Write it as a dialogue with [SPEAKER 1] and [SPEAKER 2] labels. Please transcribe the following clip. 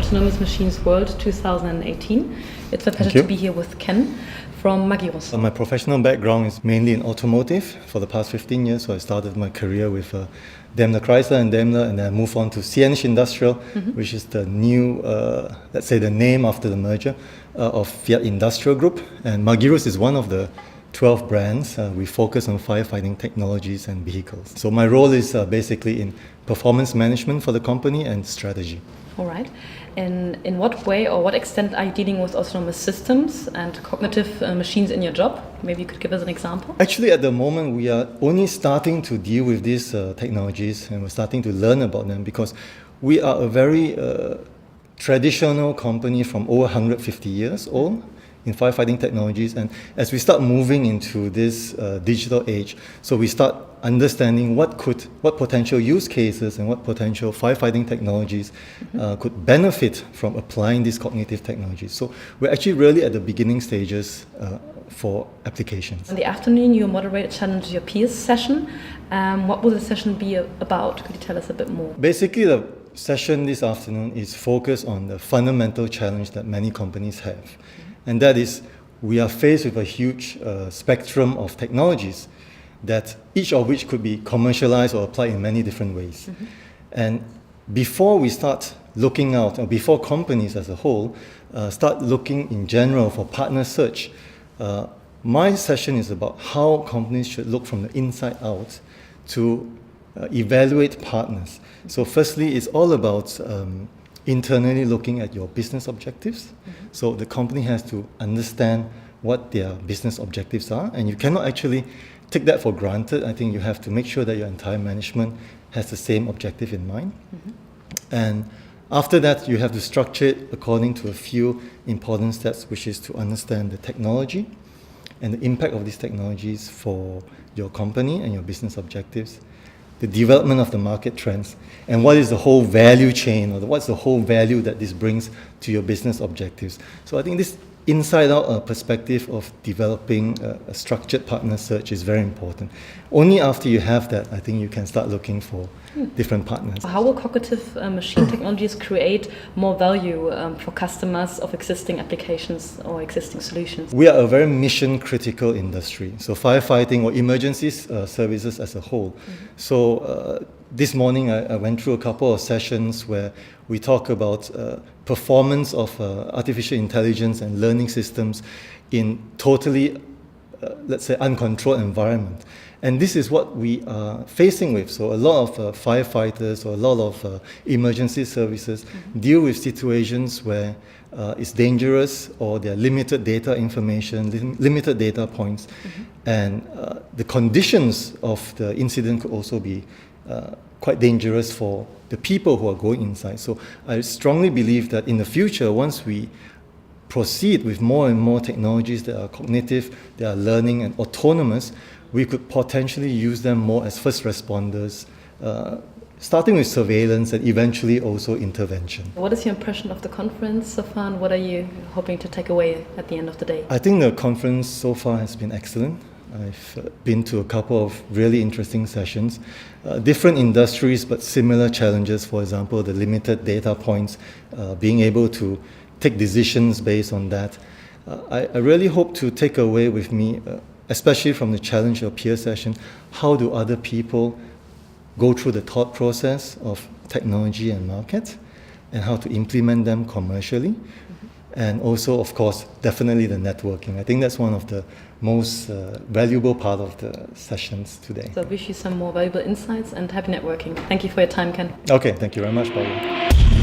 [SPEAKER 1] Autonomous Machines World 2018. It's a pleasure to be here with Ken from Magirus.
[SPEAKER 2] My professional background is mainly in automotive for the past 15 years. So I started my career with Daimler Chrysler and Daimler, and then I moved on to CNH Industrial, which is the new, let's say the name after the merger of Fiat Industrial Group. And Magirus is one of the 12 brands. We focus on firefighting technologies and vehicles. So my role is basically in performance management for the company and strategy.
[SPEAKER 1] All right. And in what way or what extent are you dealing with autonomous systems and cognitive machines in your job? Maybe you could give us an example.
[SPEAKER 2] Actually, at the moment, we are only starting to deal with these technologies, and we're starting to learn about them because we are a very traditional company from over 150 years old in firefighting technologies. And as we start moving into this digital age, so we start understanding what potential use cases and what potential firefighting technologies could benefit from applying these cognitive technologies. So we're actually really at the beginning stages for applications.
[SPEAKER 1] In the afternoon, you moderate a Challenge Your Peers session. What will the session be about? Could you tell us a bit more?
[SPEAKER 2] Basically, the session this afternoon is focused on the fundamental challenge that many companies have. And that is, we are faced with a huge spectrum of technologies that each of which could be commercialized or applied in many different ways. And before we start looking out, or before companies as a whole start looking in general for partner search, my session is about how companies should look from the inside out to evaluate partners. So firstly, it's all about internally looking at your business objectives. So the company has to understand what their business objectives are, and you cannot actually take that for granted. I think you have to make sure that your entire management has the same objective in mind. And after that, you have to structure it according to a few important steps, which is to understand the technology and the impact of these technologies for your company and your business objectives, the development of the market trends, and what is the whole value chain, or what's the whole value that this brings to your business objectives. So I think this inside-out perspective of developing a structured partner search is very important. Only after you have that, I think you can start looking for different partners.
[SPEAKER 1] How will cognitive machine technologies create more value for customers of existing applications or existing solutions?
[SPEAKER 2] We are a very mission-critical industry, so firefighting or emergency services as a whole. So this morning I went through a couple of sessions where we talk about performance of artificial intelligence and learning systems in totally, let's say, uncontrolled environment. And this is what we are facing with. So a lot of firefighters or a lot of emergency services deal with situations where it's dangerous, or there are limited data information, limited data points. And the conditions of the incident could also be quite dangerous for the people who are going inside. So I strongly believe that in the future, once we proceed with more and more technologies that are cognitive, that are learning and autonomous, we could potentially use them more as first responders, starting with surveillance and eventually also intervention.
[SPEAKER 1] What is your impression of the conference so far, and what are you hoping to take away at the end of the day?
[SPEAKER 2] I think the conference so far has been excellent. I've been to a couple of really interesting sessions, different industries but similar challenges. For example, the limited data points, being able to take decisions based on that. I really hope to take away with me, especially from the Challenge Your Peer session, how do other people go through the thought process of technology and market, and how to implement them commercially. And also, of course, definitely the networking. I think that's one of the most valuable part of the sessions today.
[SPEAKER 1] So I wish you some more valuable insights and happy networking. Thank you for your time, Ken.
[SPEAKER 2] Okay, thank you very much, Paolo.